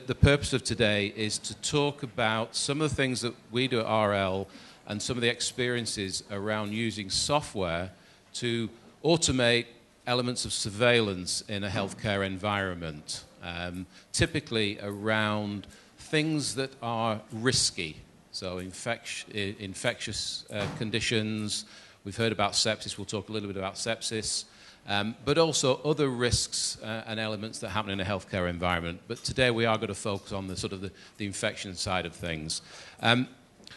The purpose of today is to talk about some of the things that we do at RL and some of the experiences around using software to automate elements of surveillance in a healthcare environment, typically around things that are risky. So infectious conditions. We've heard about sepsis. We'll talk a little bit about sepsis. But also other risks and elements that happen in a healthcare environment. But today we are going to focus on the sort of the infection side of things.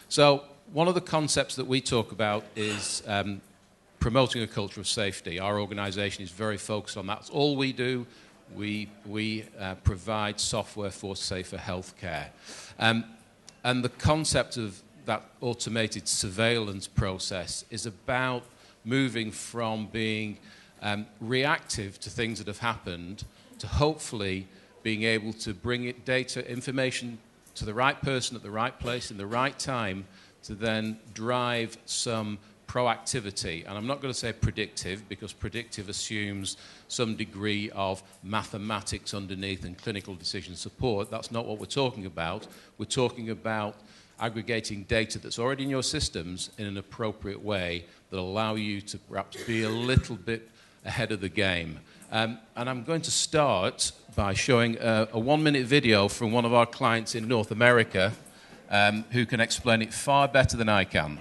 So one of the concepts that we talk about is promoting a culture of safety. Our organization is very focused on that. That's all we do. We provide software for safer healthcare. And the concept of that automated surveillance process is about moving from being reactive to things that have happened to hopefully being able to bring information to the right person at the right place in the right time to then drive some proactivity. And I'm not going to say predictive, because predictive assumes some degree of mathematics underneath and clinical decision support. That's not what we're talking about. We're talking about aggregating data that's already in your systems in an appropriate way that allow you to perhaps be a little bit ahead of the game. And I'm going to start by showing a 1-minute video from one of our clients in North America who can explain it far better than I can.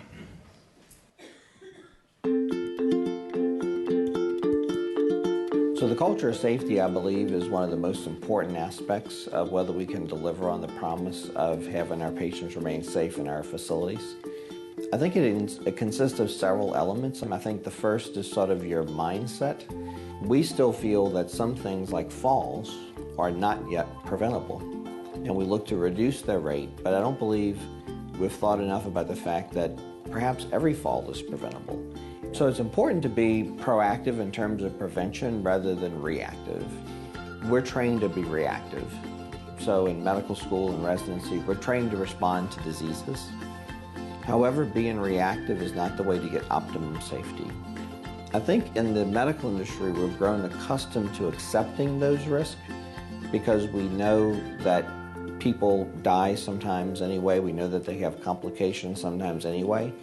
So the culture of safety, I believe, is one of the most important aspects of whether we can deliver on the promise of having our patients remain safe in our facilities. I think it consists of several elements, and I think the first is sort of your mindset. We still feel that some things like falls are not yet preventable, and we look to reduce their rate, but I don't believe we've thought enough about the fact that perhaps every fall is preventable. So it's important to be proactive in terms of prevention rather than reactive. We're trained to be reactive. So in medical school and residency, we're trained to respond to diseases. However, being reactive is not the way to get optimum safety. I think in the medical industry, we've grown accustomed to accepting those risks because we know that people die sometimes anyway. We know that they have complications sometimes anyway.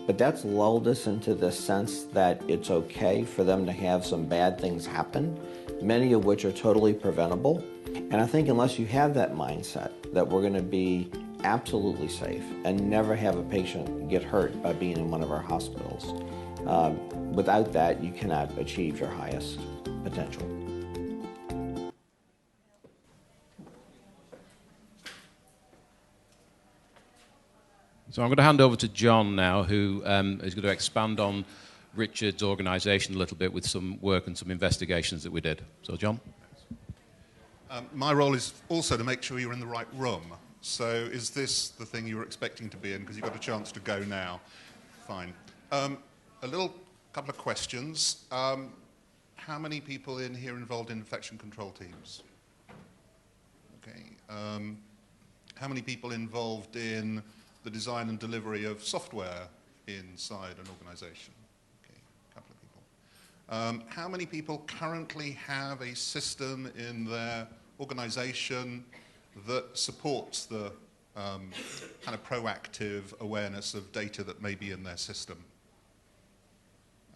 But that's lulled us into the sense that it's okay for them to have some bad things happen, many of which are totally preventable. And I think unless you have that mindset that we're going to be absolutely safe and never have a patient get hurt by being in one of our hospitals, without that, you cannot achieve your highest potential. So I'm going to hand over to John now, who is going to expand on Richard's organisation a little bit with some work and some investigations that we did. So, John? My role is also to make sure you're in the right room. So is this the thing you were expecting to be in? Because you've got a chance to go now. Fine. A couple of questions. How many people in here involved in infection control teams? Okay. How many people involved in the design and delivery of software inside an organization? Okay, a couple of people. How many people currently have a system in their organization that supports the kind of proactive awareness of data that may be in their system?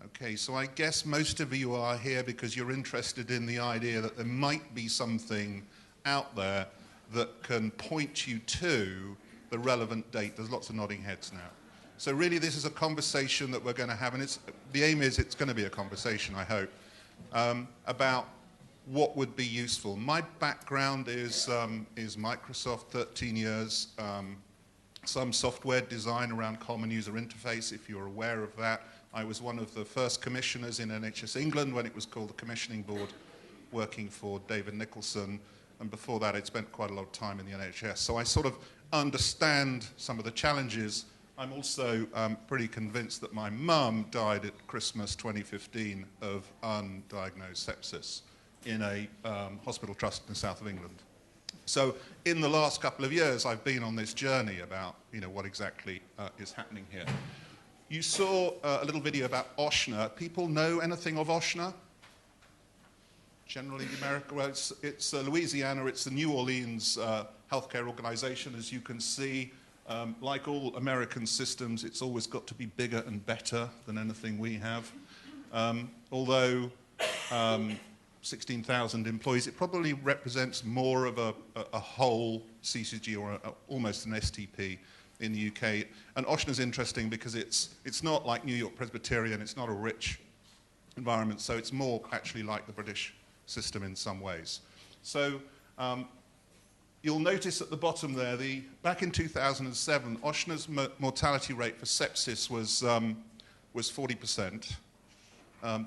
Okay, so I guess most of you are here because you're interested in the idea that there might be something out there that can point you to the relevant date. There's lots of nodding heads now. So really this is a conversation that we're going to have, and the aim is it's going to be a conversation, I hope, about what would be useful. My background is Microsoft, 13 years, some software design around common user interface, if you're aware of that. I was one of the first commissioners in NHS England when it was called the Commissioning Board, working for David Nicholson, and before that I'd spent quite a lot of time in the NHS. So I sort of understand some of the challenges. I'm also pretty convinced that my mum died at Christmas 2015 of undiagnosed sepsis in a hospital trust in the south of England. So in the last couple of years, I've been on this journey about what exactly is happening here. You saw a little video about OSHNA. People know anything of OSHNA? Generally, America, well, it's Louisiana, it's the New Orleans healthcare organization, as you can see. Like all American systems, it's always got to be bigger and better than anything we have. Although 16,000 employees, it probably represents more of a whole CCG or almost an STP in the UK. And Ochsner's interesting because it's not like New York Presbyterian, it's not a rich environment, so it's more actually like the British system in some ways. So you'll notice at the bottom there, back in 2007, Ochsner's mortality rate for sepsis was 40%.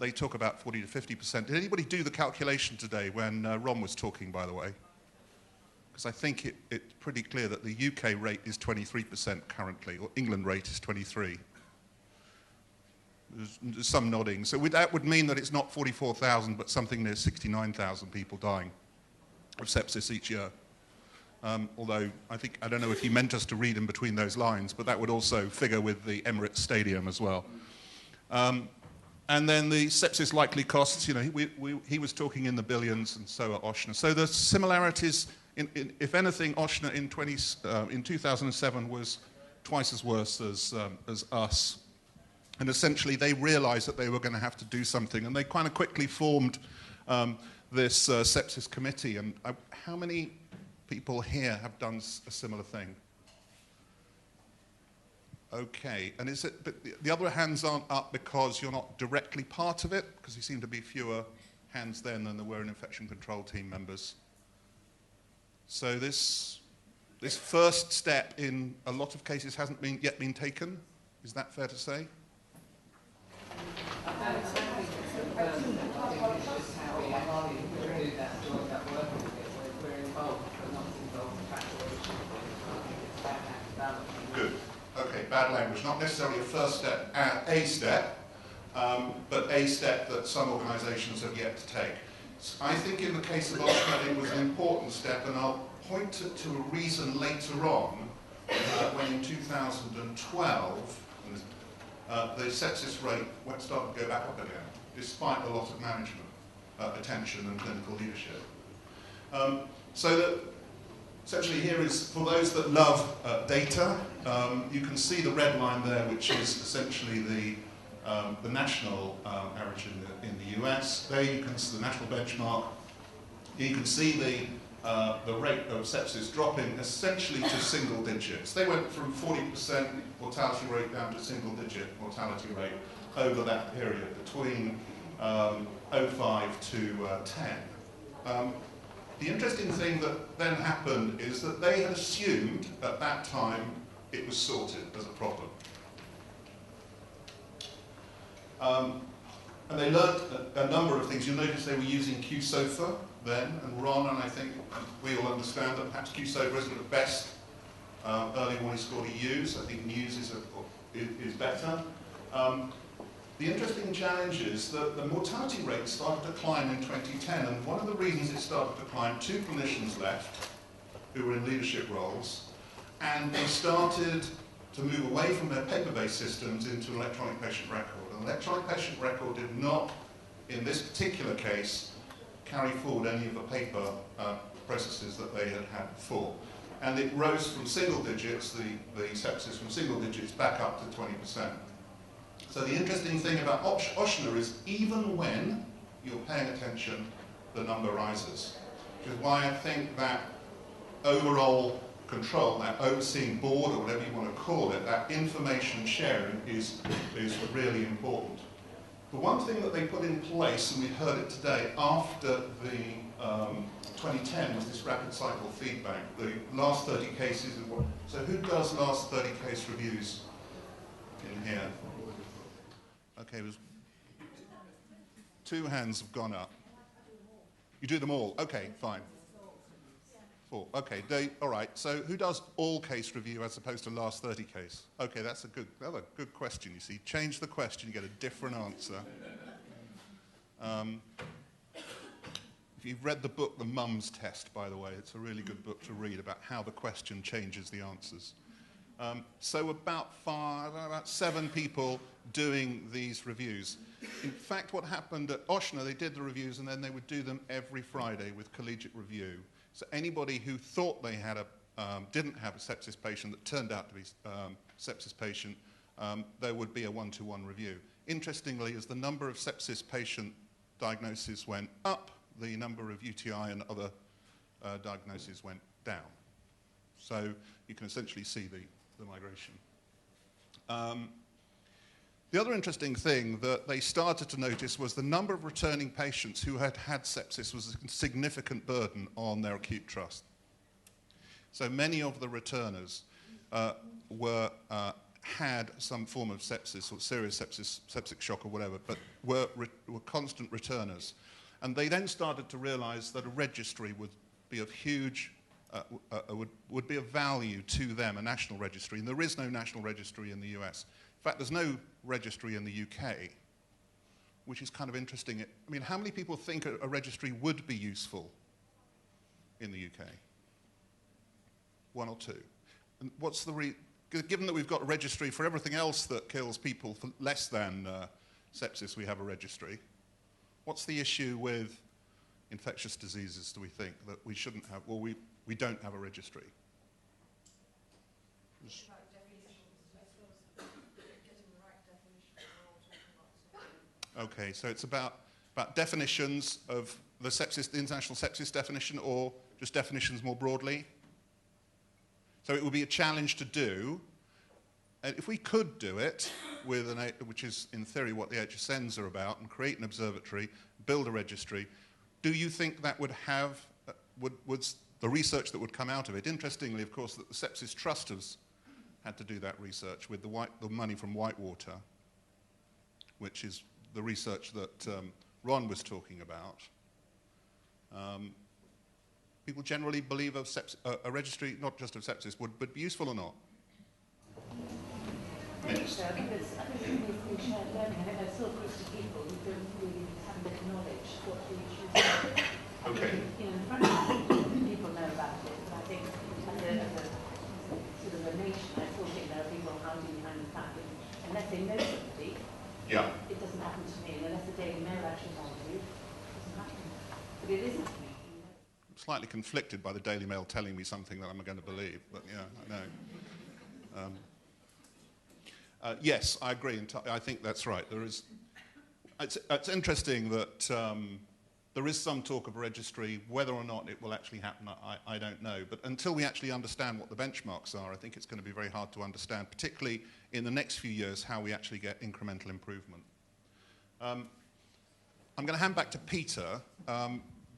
They talk about 40 to 50%. Did anybody do the calculation today when Ron was talking, by the way? Because I think it's pretty clear that the UK rate is 23% currently, or England rate is 23%. There's some nodding. So that would mean that it's not 44,000, but something near 69,000 people dying of sepsis each year. Although I don't know if he meant us to read in between those lines, but that would also figure with the Emirates Stadium as well. And then the sepsis likely costs, you know, he was talking in the billions, and so are Ochsner. So the similarities, if anything, Ochsner in 2007 was twice as worse as us. And essentially, they realized that they were going to have to do something, and they kind of quickly formed this sepsis committee. And how many people here have done a similar thing? Okay, and is it, but the other hands aren't up because you're not directly part of it? Because there seem to be fewer hands then than there were in infection control team members. So this first step in a lot of cases hasn't yet been taken. Is that fair to say? Good. Okay, bad language. Not necessarily a first step, a step, but a step that some organisations have yet to take. I think in the case of Ochsner it was an important step, and I'll point to a reason later on when in 2012 the sepsis rate started to go back up again, despite a lot of management attention and clinical leadership. So that essentially here is, for those that love data, you can see the red line there, which is essentially the national average in the US. There you can see the national benchmark. You can see the rate of sepsis dropping essentially to single digits. They went from 40% mortality rate down to single digit mortality rate over that period between 05 to 10. The interesting thing that then happened is that they had assumed at that time it was sorted as a problem. And they learned a number of things. You'll notice they were using QSOFA then, and Ron, and I think we all understand that perhaps QSOFA isn't the best early warning score to use. I think NEWS is better. The interesting challenge is that the mortality rate started to climb in 2010, and one of the reasons it started to climb, 2 clinicians left who were in leadership roles, and they started to move away from their paper-based systems into an electronic patient record. An electronic patient record did not, in this particular case, carry forward any of the paper processes that they had had before. And it rose from single digits, the sepsis from single digits back up to 20%. So the interesting thing about Ochsner is even when you're paying attention, the number rises. Which is why I think that overall control, that overseeing board or whatever you want to call it, that information sharing is really important. The one thing that they put in place, and we heard it today, after the 2010 was this rapid cycle feedback. The last 30 cases, so who does last 30 case reviews in here? Okay, it was 2 hands have gone up. You do them all? Okay, fine. 4. Okay, all right. So who does all case review as opposed to last 30 case? Okay, that's another good question, you see. Change the question, you get a different answer. If you've read the book, The Mum's Test, by the way, it's a really good book to read about how the question changes the answers. So about 7 people doing these reviews. In fact, what happened at Ochsner, they did the reviews and then they would do them every Friday with collegiate review. So anybody who thought they had didn't have a sepsis patient that turned out to be sepsis patient, there would be a one-to-one review. Interestingly, as the number of sepsis patient diagnoses went up, the number of UTI and other diagnoses went down. So you can essentially see the migration. The other interesting thing that they started to notice was the number of returning patients who had had sepsis was a significant burden on their acute trust. So many of the returners had some form of sepsis or serious sepsis, septic shock or whatever, but were constant returners. And they then started to realize that a registry would be of huge, would be of value to them, a national registry. And there is no national registry in the US. In fact, there's no registry in the UK, which is kind of interesting. I mean, how many people think a registry would be useful in the UK? One or two. And what's given that we've got a registry for everything else that kills people for less than sepsis, we have a registry. What's the issue with infectious diseases, do we think, that we shouldn't have, well, we don't have a registry? Okay, so it's about definitions of the sepsis, the international sepsis definition, or just definitions more broadly. So it would be a challenge to do. And if we could do it, with which is in theory what the HSNs are about, and create an observatory, build a registry, do you think that would have, would the research that would come out of it? Interestingly, of course, that the Sepsis Trust has had to do that research with the money from Whitewater, which is the research that Ron was talking about. People generally believe a registry, not just of sepsis, would be useful or not? I think so. I think it's shared learning. I think there's still groups of people who don't really have a bit of knowledge what the issues are. Okay. You know, in front of people know about it, but I think as a sort of a nation, I still think there are people hiding behind the fact that unless they know somebody, it doesn't happen to me. And unless the Daily Mail actually tells you, it doesn't happen. But it is happening. I'm slightly conflicted by the Daily Mail telling me something that I'm going to believe, but yeah, I know. Yes, I agree. I think that's right. It's interesting that there is some talk of a registry. Whether or not it will actually happen, I don't know. But until we actually understand what the benchmarks are, I think it's going to be very hard to understand, particularly in the next few years, how we actually get incremental improvement. I'm going to hand back to Peter,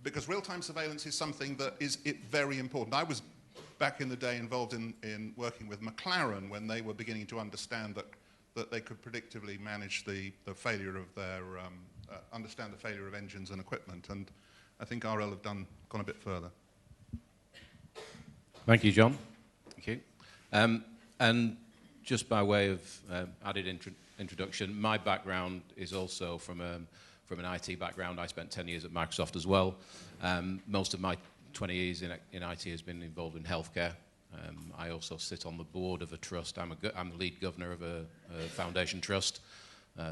because real-time surveillance is something that is very important. I was back in the day involved in working with McLaren when they were beginning to understand that they could predictively manage the failure of their, understand the failure of engines and equipment. And I think RL have gone a bit further. Thank you, John. Thank you. And just by way of added introduction, my background is also from an IT background. I spent 10 years at Microsoft as well. Most of my 20 years in IT has been involved in healthcare. I also sit on the board of a trust. I'm the lead governor of a foundation trust.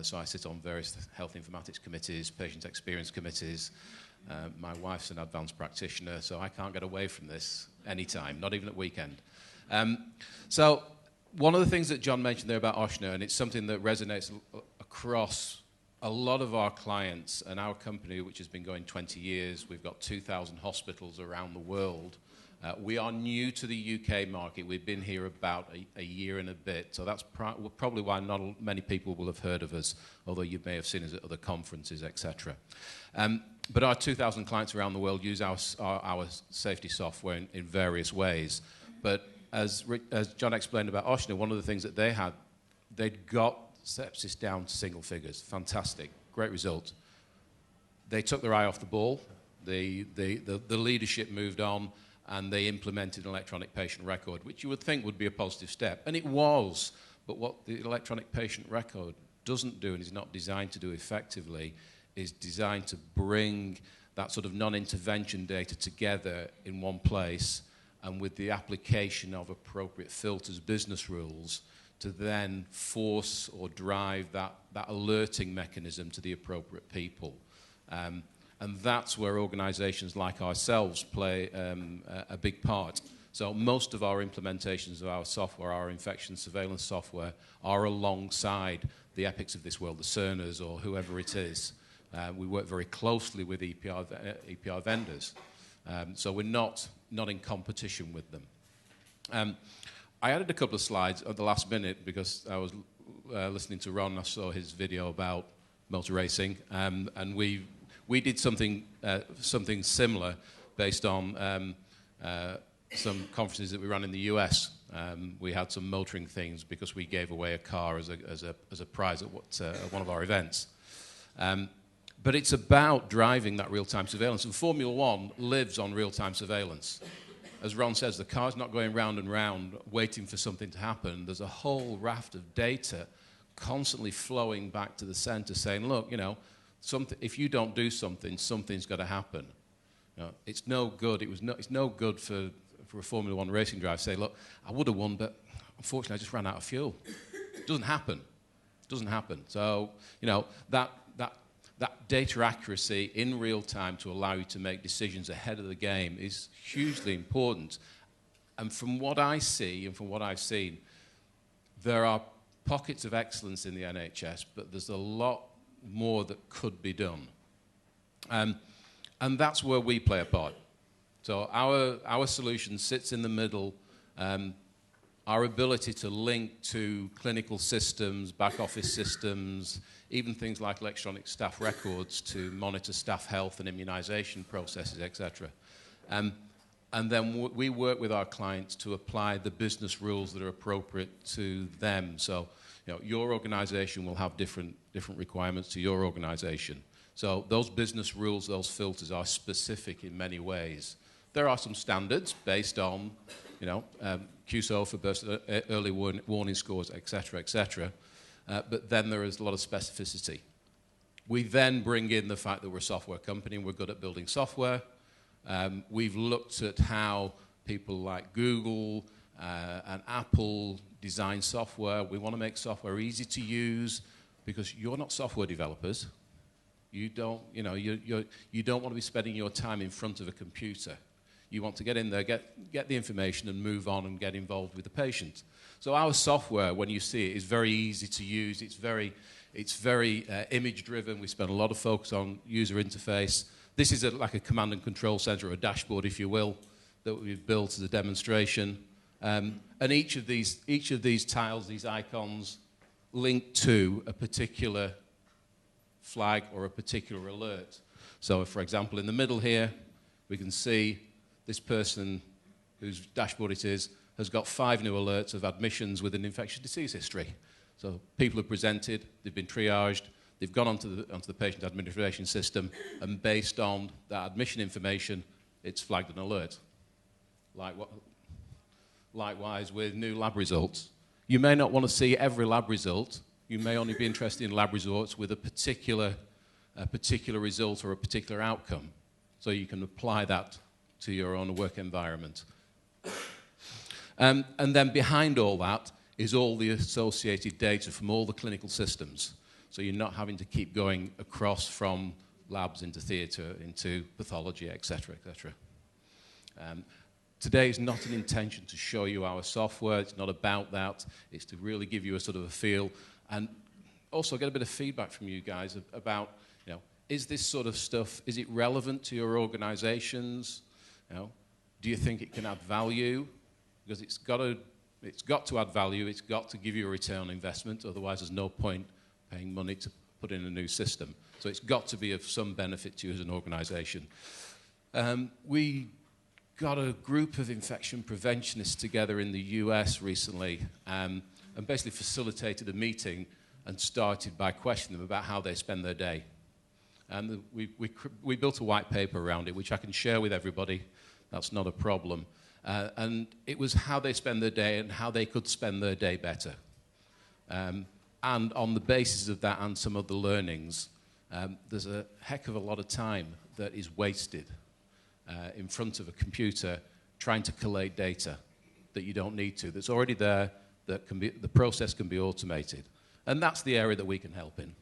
So I sit on various health informatics committees, patient experience committees. My wife's an advanced practitioner, so I can't get away from this anytime, not even at weekend. So one of the things that John mentioned there about Ochsner, and it's something that resonates across a lot of our clients and our company, which has been going 20 years, we've got 2,000 hospitals around the world. We are new to the UK market. We've been here about a year and a bit, so that's probably why not many people will have heard of us, although you may have seen us at other conferences, etc. But our 2,000 clients around the world use our safety software in various ways. But as John explained about Ochsner, one of the things that they had, they'd got sepsis down to single figures. Fantastic, great result. They took their eye off the ball. The leadership moved on, and they implemented an electronic patient record, which you would think would be a positive step. And it was. But what the electronic patient record doesn't do, and is not designed to do effectively, is designed to bring that sort of non-intervention data together in one place, and with the application of appropriate filters, business rules, to then force or drive that alerting mechanism to the appropriate people. And that's where organizations like ourselves play a big part. So most of our implementations of our software, our infection surveillance software, are alongside the Epics of this world, the Cerners or whoever it is. We work very closely with EPR vendors. So we're not in competition with them. I added a couple of slides at the last minute because I was listening to Ron. I saw his video about motor racing, and we did something similar based on some conferences that we ran in the US. We had some motoring things because we gave away a car as a prize at one of our events. But it's about driving that real-time surveillance, and Formula One lives on real-time surveillance. As Ron says, the car's not going round and round waiting for something to happen. There's a whole raft of data constantly flowing back to the center saying, look, if you don't do something, something's got to happen. It's no good. It's no good for a Formula One racing driver to say, look, I would have won, but unfortunately I just ran out of fuel. It doesn't happen. So, that data accuracy in real time to allow you to make decisions ahead of the game is hugely important. And from what I see and from what I've seen, there are pockets of excellence in the NHS, but there's a lot more that could be done. And that's where we play a part. So our solution sits in the middle. Our ability to link to clinical systems, back office systems, even things like electronic staff records to monitor staff health and immunization processes, etc. And then we work with our clients to apply the business rules that are appropriate to them. So, your organization will have different requirements to your organization. So those business rules, those filters are specific in many ways. There are some standards based on, QSO for burst early warning scores, etc., etc. But then there is a lot of specificity. We then bring in the fact that we're a software company and we're good at building software. We've looked at how people like Google and Apple design software. We want to make software easy to use because you're not software developers. You don't want to be spending your time in front of a computer. You want to get in there, get the information and move on and get involved with the patient. So our software, when you see it, is very easy to use. It's very image-driven. We spend a lot of focus on user interface. This is like a command and control center, or a dashboard, if you will, that we've built as a demonstration. And each of these tiles, these icons, link to a particular flag or a particular alert. So, for example, in the middle here, we can see this person, whose dashboard it is, has got 5 new alerts of admissions with an infectious disease history. So people have presented, they've been triaged, they've gone onto the patient administration system, and based on that admission information, it's flagged an alert. Likewise with new lab results. You may not want to see every lab result. You may only be interested in lab results with a particular result or a particular outcome. So you can apply that to your own work environment. And then behind all that is all the associated data from all the clinical systems. So you're not having to keep going across from labs into theatre, into pathology, etc., etc. Today is not an intention to show you our software. It's not about that. It's to really give you a sort of a feel and also get a bit of feedback from you guys about, is this sort of stuff, is it relevant to your organizations? Do you think it can add value? Because it's got to add value. It's got to give you a return on investment. Otherwise, there's no point paying money to put in a new system. So it's got to be of some benefit to you as an organization. We got a group of infection preventionists together in the US recently and basically facilitated a meeting and started by questioning them about how they spend their day. And we built a white paper around it, which I can share with everybody. That's not a problem. And it was how they spend their day and how they could spend their day better. And on the basis of that and some of the learnings, there's a heck of a lot of time that is wasted in front of a computer trying to collate data that you don't need to, that's already there, that the process can be automated. And that's the area that we can help in.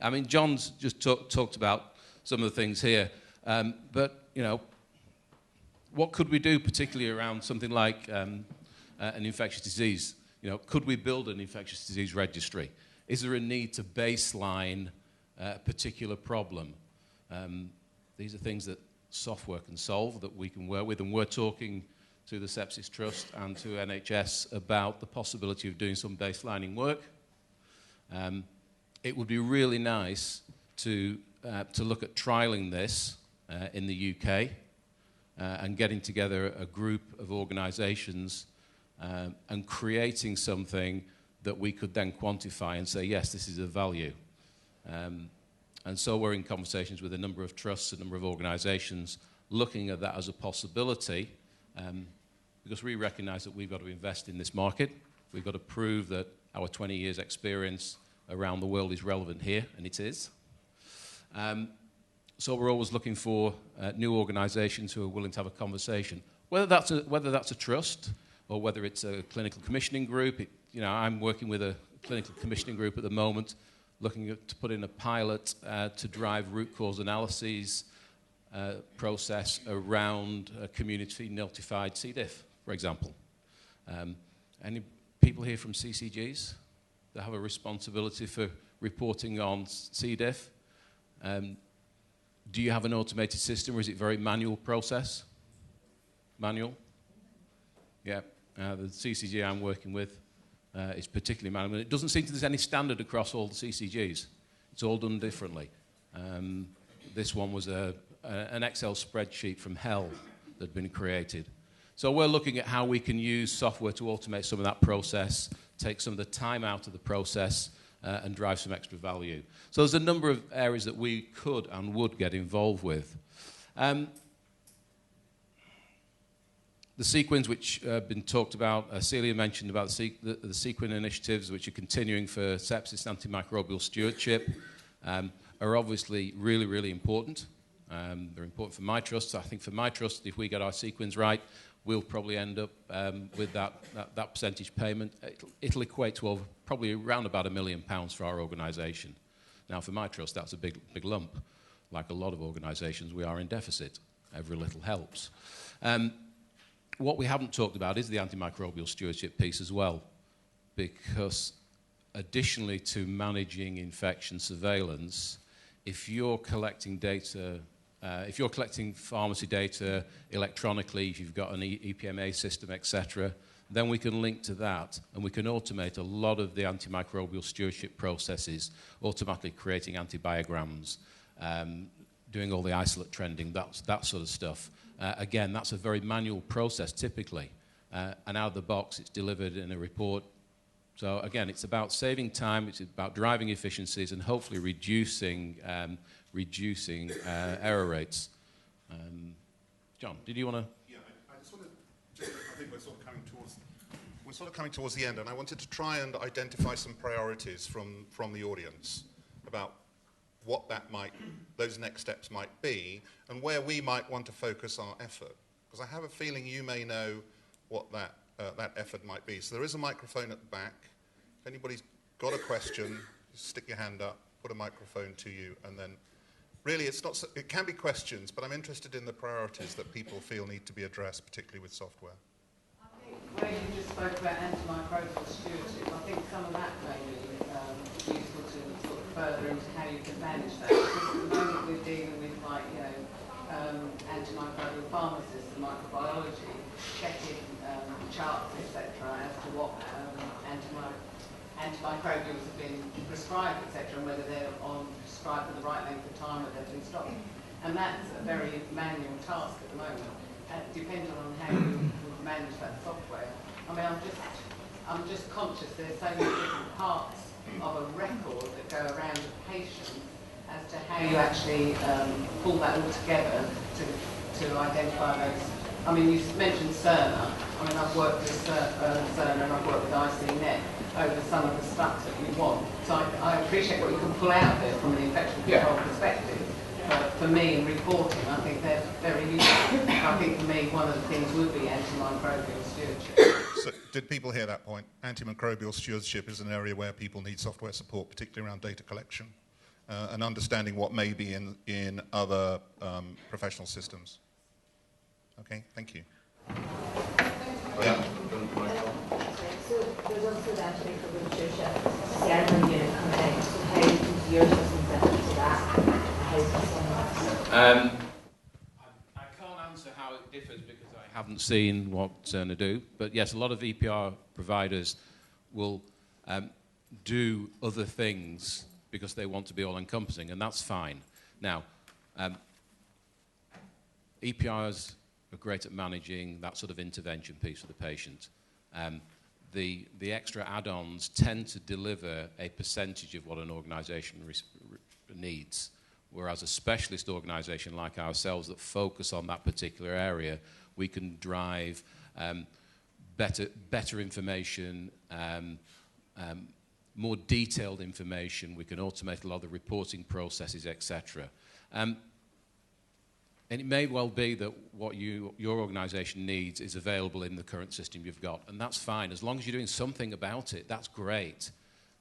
I mean, John's just talked about some of the things here, but, you know, what could we do particularly around something like an infectious disease? You know, could we build an infectious disease registry? Is there a need to baseline a particular problem? These are things that software can solve, that we can work with, and we're talking to the Sepsis Trust and to NHS about the possibility of doing some baselining work. It would be really nice to look at trialling this in the UK and getting together a group of organisations and creating something that we could then quantify and say, yes, this is of value. And so we're in conversations with a number of trusts, a number of organisations, looking at that as a possibility, because we recognise that we've got to invest in this market. We've got to prove that our 20 years' experience around the world is relevant here, and it is. So we're always looking for new organisations who are willing to have a conversation, whether that's a trust or whether it's a clinical commissioning group. You know, I'm working with a clinical commissioning group at the moment, looking to put in a pilot to drive root cause analyses process around a community notified C. diff, for example. Any people here from CCGs that have a responsibility for reporting on C. diff? Do you have an automated system, or is it very manual process? Manual? Yeah. The CCG I'm working with is particularly manual. It doesn't seem there's any standard across all the CCGs. It's all done differently. This one was an Excel spreadsheet from hell that had been created. So we're looking at how we can use software to automate some of that process, take some of the time out of the process, and drive some extra value. So there's a number of areas that we could and would get involved with. The sequins, which have been talked about, Celia mentioned about the sequin initiatives, which are continuing for sepsis and antimicrobial stewardship, are obviously really, really important. They're important for my trust. I think for my trust, if we get our sequins right, we'll probably end up with that percentage payment. It'll equate to probably around about £1 million for our organisation. Now, for my trust, that's a big lump. Like a lot of organisations, we are in deficit. Every little helps. What we haven't talked about is the antimicrobial stewardship piece as well, because additionally to managing infection surveillance, if you're collecting data, if you're collecting pharmacy data electronically, if you've got an EPMA system, etc., then we can link to that and we can automate a lot of the antimicrobial stewardship processes, automatically creating antibiograms, doing all the isolate trending, that sort of stuff. Again, that's a very manual process typically, and out of the box it's delivered in a report. So again, it's about saving time, it's about driving efficiencies and hopefully reducing error rates. John, did you want to? Yeah, I just want to. I think we're sort of coming towards the end, and I wanted to try and identify some priorities from the audience about what those next steps might be, and where we might want to focus our effort. Because I have a feeling you may know what that effort might be. So there is a microphone at the back. If anybody's got a question, stick your hand up, put a microphone to you, and then really it can be questions, but I'm interested in the priorities that people feel need to be addressed, particularly with software. I think where you just spoke about antimicrobial stewardship, I think some of that may be useful to sort of further into how you can manage that. Because at the moment we're dealing with antimicrobial pharmacists and microbiology, checking charts, etc., as to what antimicrobials have been prescribed, etc., and whether they're prescribed for the right length of time or they've been stopped. And that's a very manual task at the moment, depending on how you manage that software. I mean, I'm just conscious there's so many different parts of a record that go around a patient as to how you actually pull that all together to identify those. I mean, you mentioned Cerner. I mean, I've worked with Cerner and I've worked with ICNet over some of the stuff that you want. So I appreciate what you can pull out there from an infection control perspective. But for me, in reporting, I think they're very useful. I think for me, one of the things would be antimicrobial stewardship. So did people hear that point? Antimicrobial stewardship is an area where people need software support, particularly around data collection and understanding what may be in other professional systems. Okay, thank you. Yeah. So there's also the Antimicrobial Stewardship ceremony unit campaign. So how does your system fit into that? How does someone? I can't answer how it differs because I haven't seen what Cerner do. But yes, a lot of EPR providers will do other things because they want to be all-encompassing, and that's fine. Now, EPRs are great at managing that sort of intervention piece for the patient. The extra add-ons tend to deliver a percentage of what an organisation needs, whereas a specialist organisation like ourselves that focus on that particular area, we can drive better information, more detailed information. We can automate a lot of the reporting processes, etc. And it may well be that what your organisation needs is available in the current system you've got, and that's fine. As long as you're doing something about it, that's great.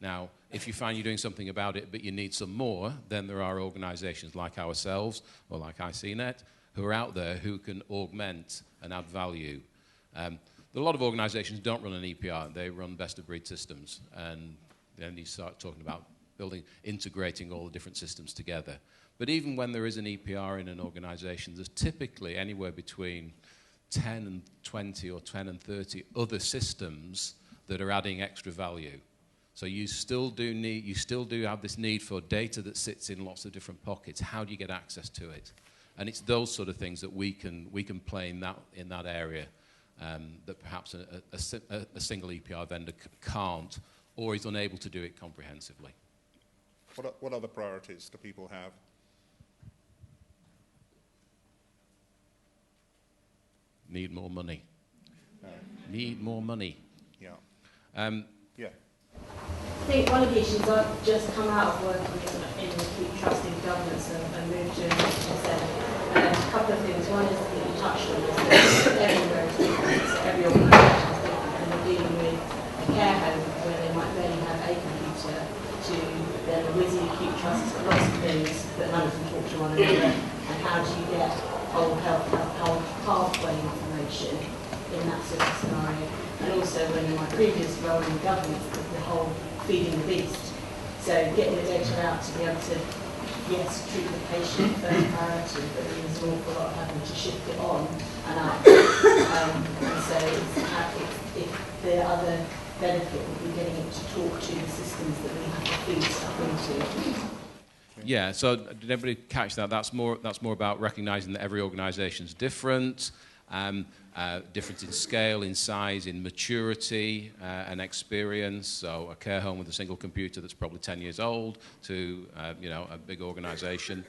Now, if you find you're doing something about it but you need some more, then there are organisations like ourselves or like ICNet who are out there who can augment and add value. A lot of organisations don't run an EPR. They run best-of-breed systems, and then you start talking about integrating all the different systems together. But even when there is an EPR in an organisation, there's typically anywhere between 10 and 20 or 10 and 30 other systems that are adding extra value. So you still do have this need for data that sits in lots of different pockets. How do you get access to it? And it's those sort of things that we can play in that area that perhaps a single EPR vendor can't or is unable to do it comprehensively. What other priorities do people have? Need more money. Need more money. Yeah. Yeah. I think one of the issues I've just come out of working in acute trust in governance and moved to a couple of things. One is that you touched on this, everywhere is different, so every organisation is different, and we're dealing with a care home where they might barely have a computer to then a whizzy acute trust has got lots of things that none of them talk to one another, and how do you get whole pathway information in that sort of scenario? And also when in my previous role in governance, the whole feeding the beast. So getting the data out to be able to, yes, treat the patient first priority, but there's an awful lot of having to shift it on and up. And so if the other benefit would be getting it to talk to the systems that we have to feed stuff into. Yeah, so did everybody catch that? That's more about recognising that every organisation is different, different in scale, in size, in maturity and experience. So a care home with a single computer that's probably 10 years old to a big organisation.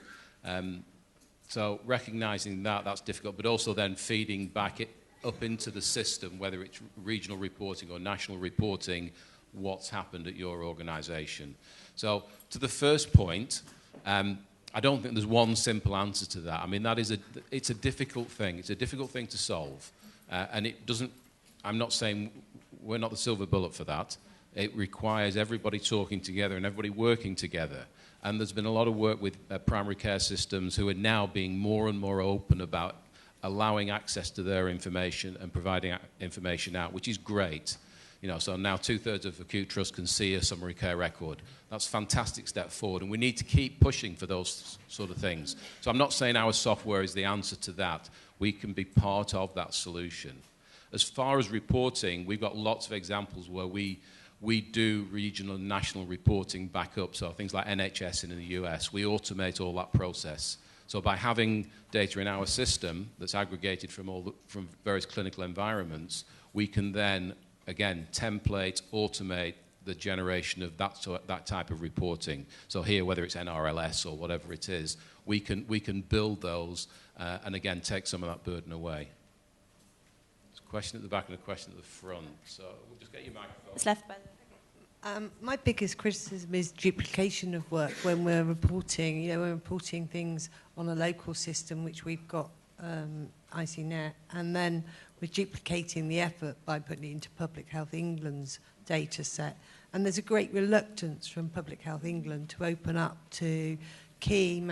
So recognising that's difficult, but also then feeding back up into the system, whether it's regional reporting or national reporting, what's happened at your organisation. So to the first point, I don't think there's one simple answer to that. I mean, it's a difficult thing. It's a difficult thing to solve. And it doesn't, I'm not saying we're not the silver bullet for that. It requires everybody talking together and everybody working together. And there's been a lot of work with primary care systems who are now being more and more open about allowing access to their information and providing information out, which is great. So now 2/3 of acute trust can see a summary care record. That's a fantastic step forward, and we need to keep pushing for those sort of things. So I'm not saying our software is the answer to that. We can be part of that solution. As far as reporting, we've got lots of examples where we do regional and national reporting back up. So things like NHS in the US, we automate all that process. So by having data in our system that's aggregated from various clinical environments, we can then again, template, automate the generation of that type of reporting. So here, whether it's NRLS or whatever it is, we can build those and again take some of that burden away. There's a question at the back and a question at the front. So we'll just get your microphone. It's left by my biggest criticism is duplication of work when we're reporting. We're reporting things on a local system, which we've got ICNet, and then we're duplicating the effort by putting it into Public Health England's data set. And there's a great reluctance from Public Health England to open up to key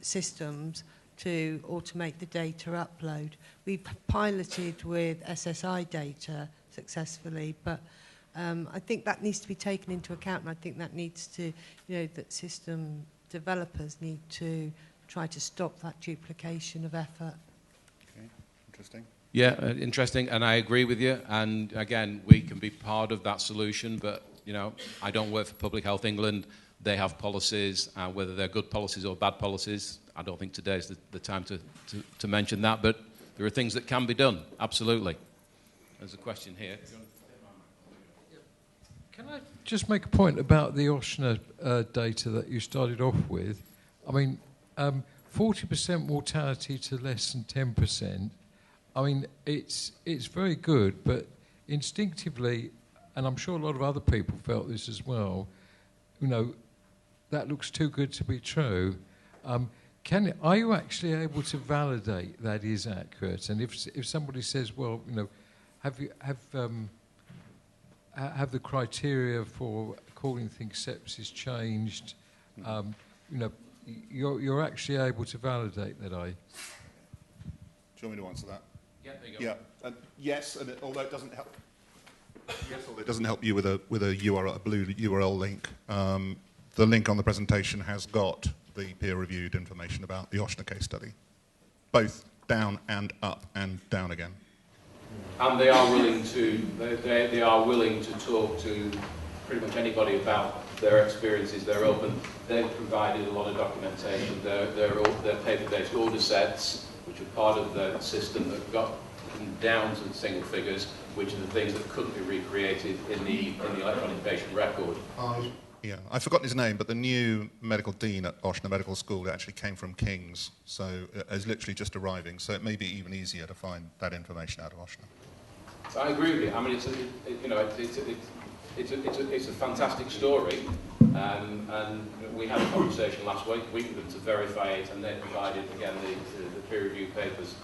systems to automate the data upload. We've piloted with SSI data successfully, but I think that needs to be taken into account, and I think that needs to, that system developers need to try to stop that duplication of effort. Okay, interesting. Yeah, interesting, and I agree with you. And again, we can be part of that solution, but I don't work for Public Health England. They have policies, whether they're good policies or bad policies. I don't think today's the time to mention that, but there are things that can be done, absolutely. There's a question here. Can I just make a point about the OSHNA data that you started off with? I mean, 40% mortality to less than 10%. I mean, it's very good, but instinctively, and I'm sure a lot of other people felt this as well, that looks too good to be true. Are you actually able to validate that is accurate? And if somebody says, well, have the criteria for calling things sepsis changed? You're actually able to validate that, Do you want me to answer that? Yeah, there you go. Yeah, yes, and although it doesn't help. Yes, although it doesn't help you with a URL, a blue URL link. The link on the presentation has got the peer-reviewed information about the OSHNA case study, both down and up and down again. And they are willing to they are willing to talk to pretty much anybody about their experiences. They're open. They've provided a lot of documentation. Their paper-based order sets, which are part of the system, that got down to single figures, which are the things that couldn't be recreated in the electronic patient record. Yeah, I've forgotten his name, but the new medical dean at OSHNA Medical School actually came from King's, so is literally just arriving. So it may be even easier to find that information out of OSHNA. I agree with you. I mean, it's a fantastic story, and we had a conversation last week with them to verify it, and they provided again the peer-reviewed papers.